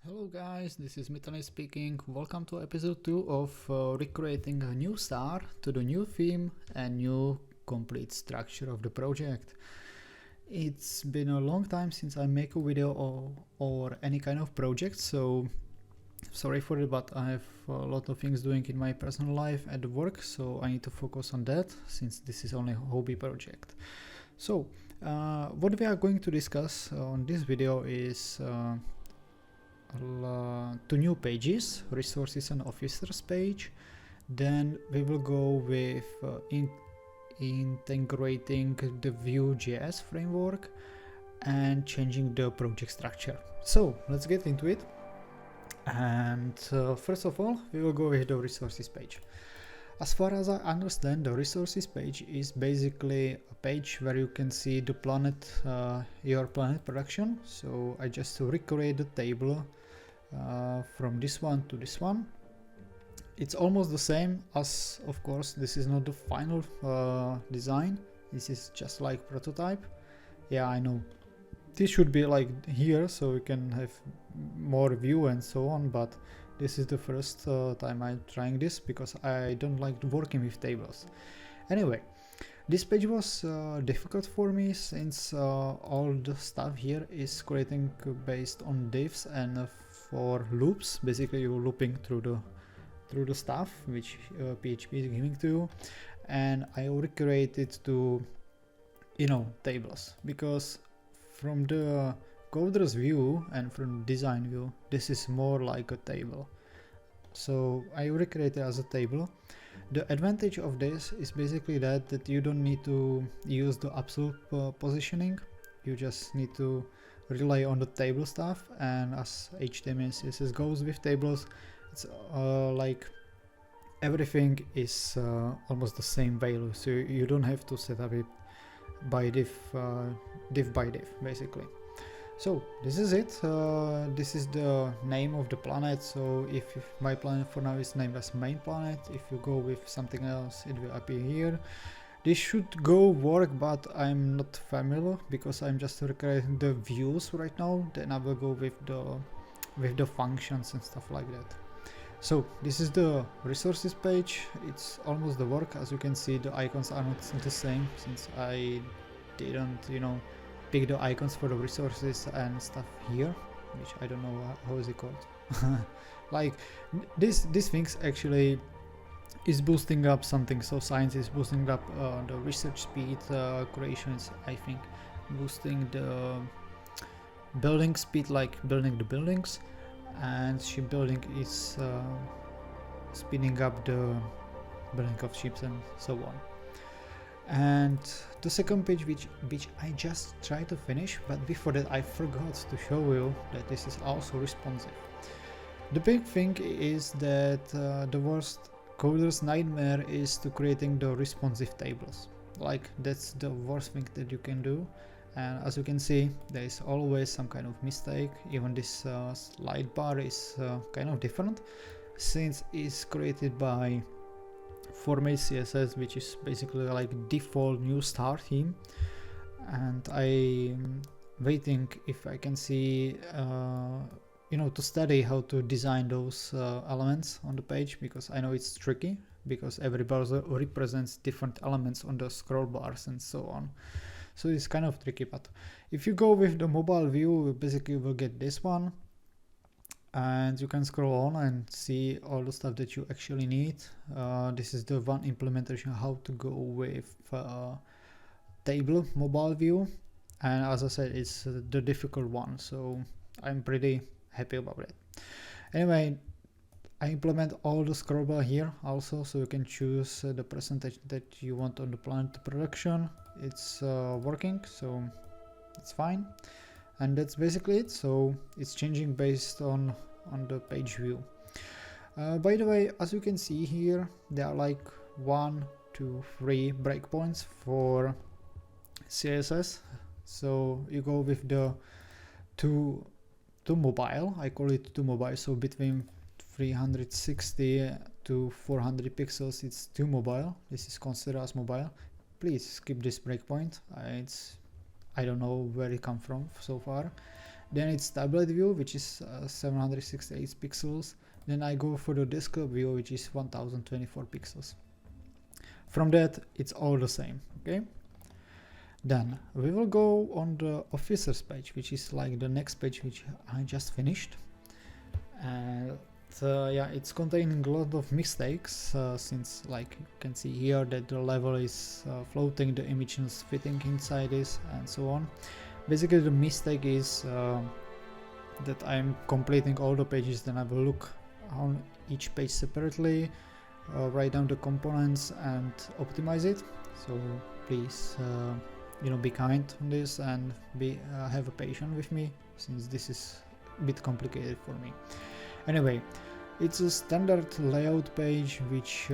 Hello guys, this is Mitali speaking. Welcome to episode 2 of recreating a new star to the new theme and new complete structure of the project. It's been a long time since I make a video or any kind of project, so sorry for it, but I have a lot of things doing in my personal life at work, so I need to focus on that since this is only a hobby project. So what we are going to discuss on this video is two new pages, resources and officers page. Then we will go with integrating the Vue.js framework and changing the project structure. So let's get into it. And first of all, we will go with the resources page. As far as I understand, the resources page is basically a page where you can see the planet, your planet production. So I just recreate the table from this one to this one. It's almost the same as, of course, this is not the final design. This is just like prototype. Yeah, I know. This should be like here, so we can have more view and so on, but this is the first time I'm trying this because I don't like working with tables. Anyway, this page was difficult for me since all the stuff here is creating based on divs and for loops. Basically, you're looping through the stuff which PHP is giving to you, and I recreated to tables because from the coder's view and from design view, this is more like a table. So I recreate it as a table. The advantage of this is basically that you don't need to use the absolute positioning. You just need to rely on the table stuff, and as HTML and CSS goes with tables, it's like everything is almost the same value, so you don't have to set up it by div by div basically. So this is it. This is the name of the planet. So if my planet for now is named as main planet, if you go with something else, it will appear here. This should go work, but I'm not familiar because I'm just recreating the views right now. Then I will go with the functions and stuff like that. So this is the resources page. It's almost the work. As you can see, the icons are not the same since I didn't, pick the icons for the resources and stuff here, which I don't know how is it called. Like these things actually is boosting up something. So science is boosting up the research speed, creation is, I think, boosting the building speed, like building the buildings, and shipbuilding is speeding up the building of ships and so on. And the second page, which I just tried to finish, but before that I forgot to show you that this is also responsive. The big thing is that the worst coder's nightmare is to creating the responsive tables. Like that's the worst thing that you can do, and as you can see, there is always some kind of mistake. Even this slide bar is kind of different since it's created by format CSS, which is basically like default new star theme, and I'm waiting if I can see to study how to design those elements on the page, because I know it's tricky because every browser represents different elements on the scroll bars and so on, so it's kind of tricky. But if you go with the mobile view, basically you will get this one, and you can scroll on and see all the stuff that you actually need. This is the one implementation how to go with table mobile view, and as I said, it's the difficult one, so I'm pretty happy about it. Anyway, I implement all the scroll bar here also, so you can choose the percentage that you want on the planet production. It's working, so it's fine. And that's basically it. So it's changing based on the page view. By the way, as you can see here, there are like 1, 2, 3 breakpoints for CSS. So you go with the to mobile. I call it to mobile. So between 360 to 400 pixels, it's to mobile. This is considered as mobile. Please skip this breakpoint. I don't know where it come from so far. Then it's tablet view, which is 768 pixels. Then I go for the desktop view, which is 1024 pixels. From that, it's all the same, okay? Then we will go on the officers page, which is like the next page which I just finished. And yeah, it's containing a lot of mistakes, since like you can see here that the level is floating, the image is fitting inside this, and so on. Basically the mistake is that I'm completing all the pages, then I will look on each page separately, write down the components and optimize it. So please you know, be kind on this and have a patience with me, since this is a bit complicated for me. Anyway, it's a standard layout page which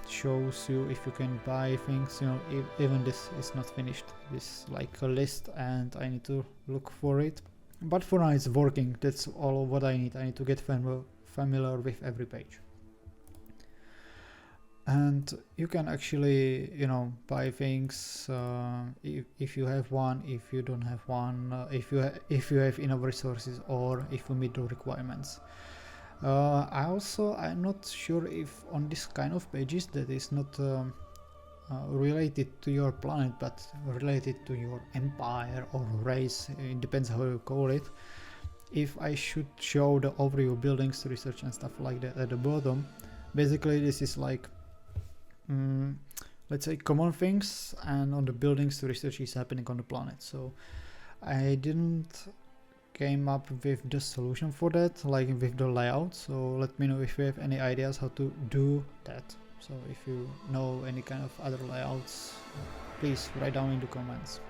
shows you if you can buy things, you know, even this is not finished, this like a list and I need to look for it, but for now it's working. That's all what I need. I need to get familiar with every page. And you can actually, you know, buy things if you have one, if you don't have one, if you have enough resources, or if you meet the requirements. I'm not sure if on this kind of pages that is not related to your planet but related to your empire or race, it depends how you call it, if I should show the overview, buildings, research and stuff like that at the bottom. Basically this is like let's say common things, and on the buildings research is happening on the planet. So I didn't came up with the solution for that, like with the layout. So let me know if you have any ideas how to do that. So if you know any kind of other layouts, please write down in the comments.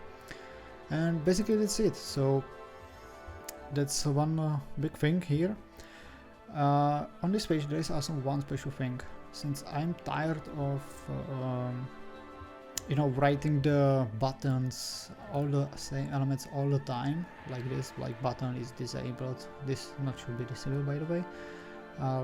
And basically that's it. So that's one big thing here. On this page there is also one special thing. Since I'm tired of you know, writing the buttons, all the same elements all the time, like this, like button is disabled, this not should be disabled by the way,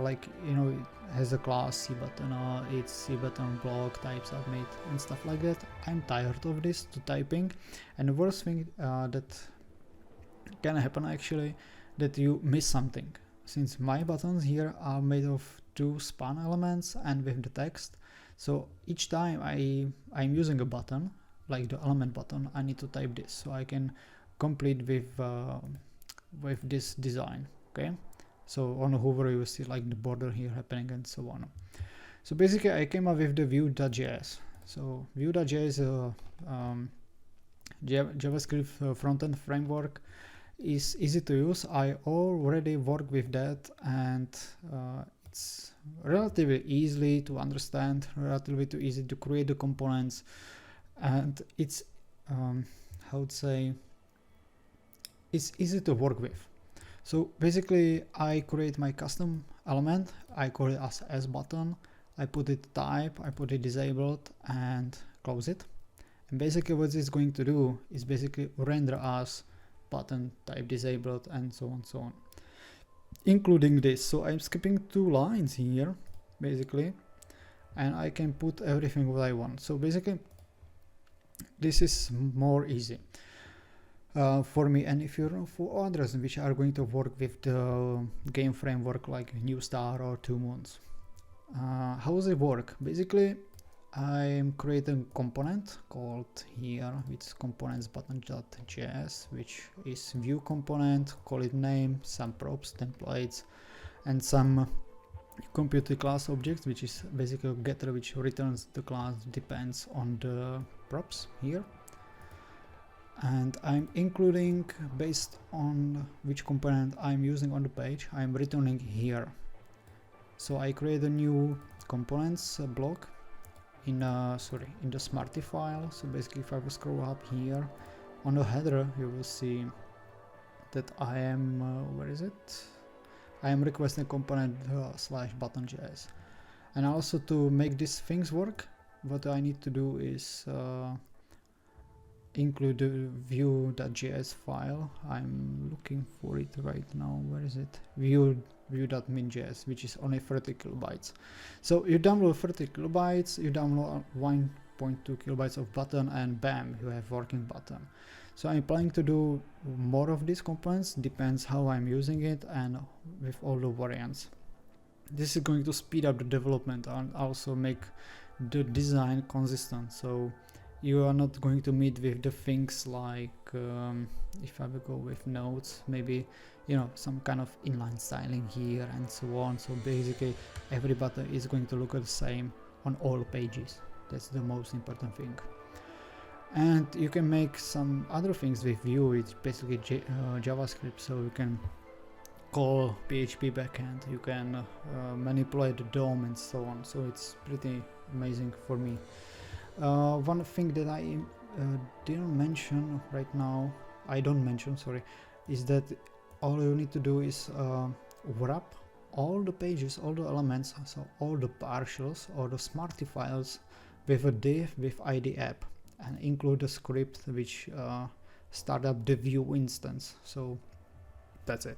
like, you know, it has a class C button, it's C button block type submit and stuff like that. I'm tired of this to typing, and the worst thing that can happen actually, that you miss something. Since my buttons here are made of 2 span elements and with the text, so each time I'm using a button, like the element button, I need to type this, so I can complete with this design, okay? So on the hover you will see like the border here happening and so on. So basically I came up with the vue.js. So vue.js is a JavaScript front-end framework, is easy to use. I already work with that, and it's relatively easy to understand, relatively too easy to create the components, and it's how to say, it's easy to work with. So basically I create my custom element, I call it as S button, I put it type, I put it disabled and close it. And basically what it's going to do is basically render as button type disabled and so on, including this. So I'm skipping 2 lines here basically, and I can put everything what I want. So basically this is more easy for me. And if you're for others which are going to work with the game framework like New Star or 2 Moons, how does it work? Basically I'm creating a component called here, it's components button.js, which is view component, call it name, some props, templates, and some computer class objects, which is basically a getter which returns the class depends on the props here. And I'm including, based on which component I'm using on the page, I'm returning here. So I create a new components block in the Smarty file. So basically if I will scroll up here on the header, you will see that I am where is it? I am requesting component slash button.js. And also to make these things work, what I need to do is include the view.js file. I'm looking for it right now. Where is it? View.min.js, which is only 30 kilobytes. So you download 30 kilobytes, you download one 0.2 kilobytes of button, and bam, you have working button. So I'm planning to do more of these components, depends how I'm using it and with all the variants. This is going to speed up the development and also make the design consistent, so you are not going to meet with the things like if I will go with nodes, maybe, you know, some kind of inline styling here and so on. So basically every button is going to look the same on all pages. That's the most important thing. And you can make some other things with Vue. It's basically JavaScript, so you can call PHP backend, you can manipulate the DOM and so on. So it's pretty amazing for me. One thing that I didn't mention right now, is that all you need to do is wrap all the pages, all the elements, so all the partials or the Smarty files with a div with ID app, and include a script which start up the Vue instance. So that's it.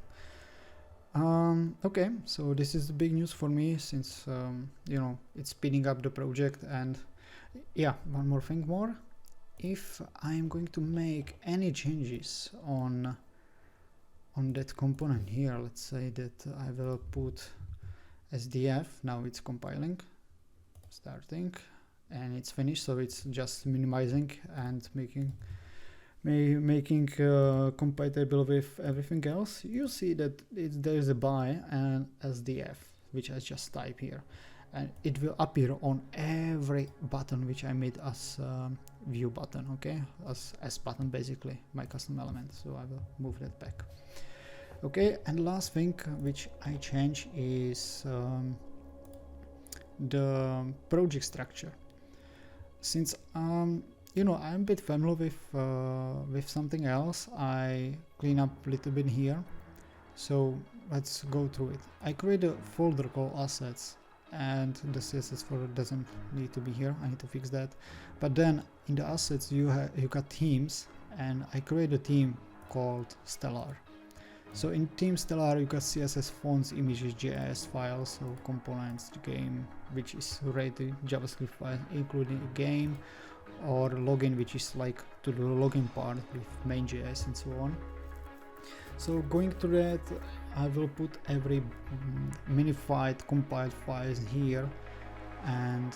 Okay, so this is the big news for me, since you know, it's speeding up the project. And yeah, one more thing more. If I'm going to make any changes on that component here, let's say that I will put SDF, now it's compiling, starting, and it's finished, so it's just minimizing and making compatible with everything else. You see that there is a by and SDF, which I just type here, and it will appear on every button which I made as Vue button, okay, as S button, basically my custom element. So I will move that back. Okay, and last thing which I change is the project structure. Since you know, I'm a bit familiar with something else, I clean up a little bit here. So let's go through it. I create a folder called assets, and the CSS folder doesn't need to be here. I need to fix that. But then in the assets you got themes, and I create a theme called Stellar. So in theme Stellar you got CSS fonts, images, JS files, so components, the game, which is rated JavaScript file, including a game, or login, which is like to the login part with main.js and so on. So going to that, I will put every minified compiled files here, and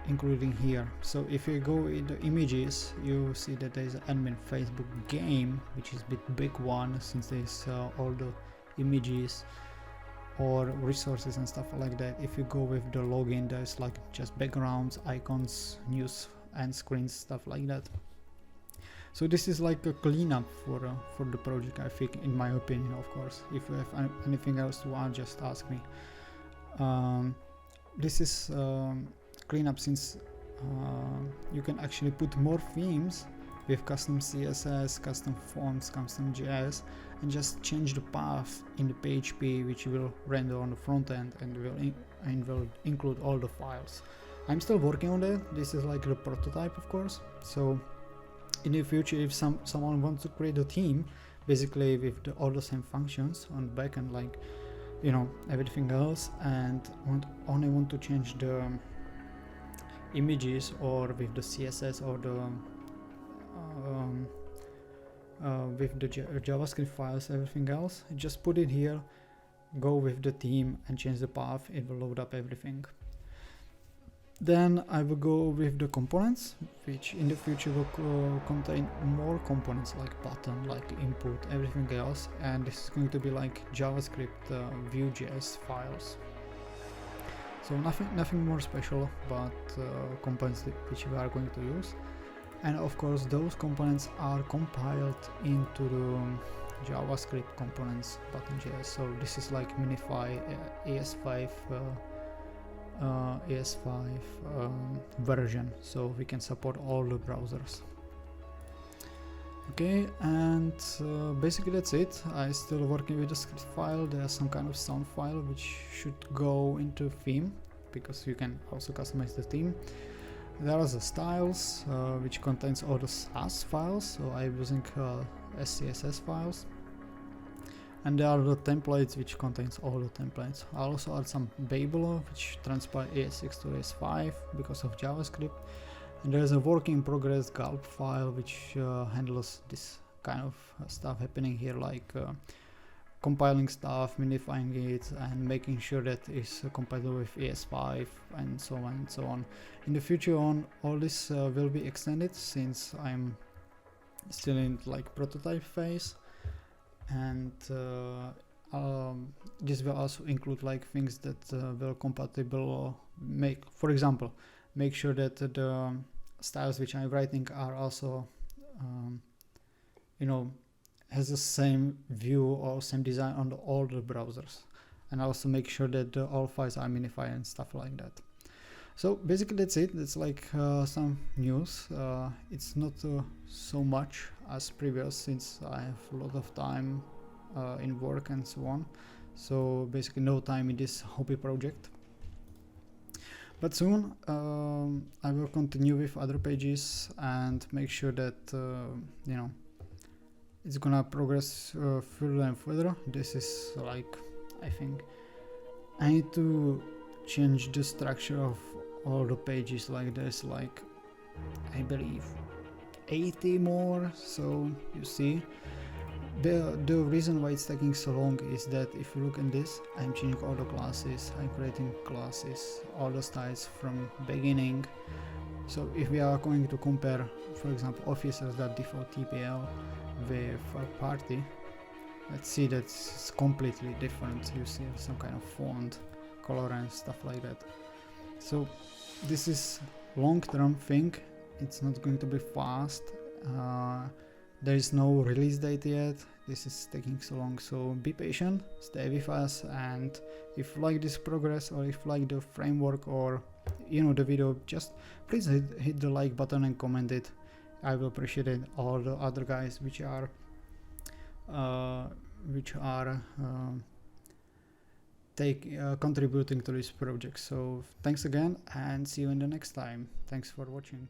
including here. So if you go in the images, you see that there is an admin Facebook game, which is a bit big one, since there's all the images or resources and stuff like that. If you go with the login, there's like just backgrounds, icons, news and screens, stuff like that. So this is like a cleanup for the project, I think, in my opinion. Of course, if you have anything else to add, just ask me. This is cleanup, since you can actually put more themes with custom CSS, custom fonts, custom JS, and just change the path in the PHP, which will render on the front end and will include all the files. I'm still working on that. This is like the prototype, of course. So in the future, if someone wants to create a theme, basically with all the same functions on the back end, like, you know, everything else, and only want to change the images, or with the CSS, or the with the JavaScript files, everything else, just put it here, go with the theme and change the path. It will load up everything. Then I will go with the components, which in the future will contain more components, like button, like input, everything else, and this is going to be like JavaScript Vue.js files. So nothing more special, but components which we are going to use. And of course those components are compiled into the JavaScript components button.js. So this is like minify ES5 version, so we can support all the browsers. Okay, and basically that's it. I'm still working with the script file. There's some kind of sound file which should go into theme, because you can also customize the theme. There are the styles, which contains all the Sass files, so I'm using SCSS files. And there are the templates, which contains all the templates. I also add some Babel, which transpile ES6 to ES5 because of JavaScript. And there's a work in progress gulp file which handles this kind of stuff happening here, like compiling stuff, minifying it, and making sure that it's compatible with ES5 and so on and so on. In the future on, all this will be extended, since I'm still in like prototype phase, and this will also include like things that will compatible, for example, make sure that the styles which I'm writing are also you know, has the same view or same design on all the browsers, and also make sure that all files are minified and stuff like that. So basically that's it. That's like some news. It's not so much as previous, since I have a lot of time in work and so on. So basically no time in this hobby project. But soon I will continue with other pages and make sure that you know, it's gonna progress further and further. This is like, I think I need to change the structure of all the pages. Like there's like, I believe 80 more. So you see, the reason why it's taking so long is that if you look at this, I'm changing all the classes, I'm creating classes, all the styles from beginning. So if we are going to compare, for example, officers.default TPL with a party, let's see that it's completely different. You see some kind of font, color and stuff like that. So this is long-term thing. It's not going to be fast. There is no release date yet. This is taking so long, so be patient, stay with us, and if you like this progress, or if you like the framework, or you know, the video, just please hit the like button and comment it. I will appreciate it. All the other guys which are contributing to this project. So thanks again, and see you in the next time. Thanks for watching.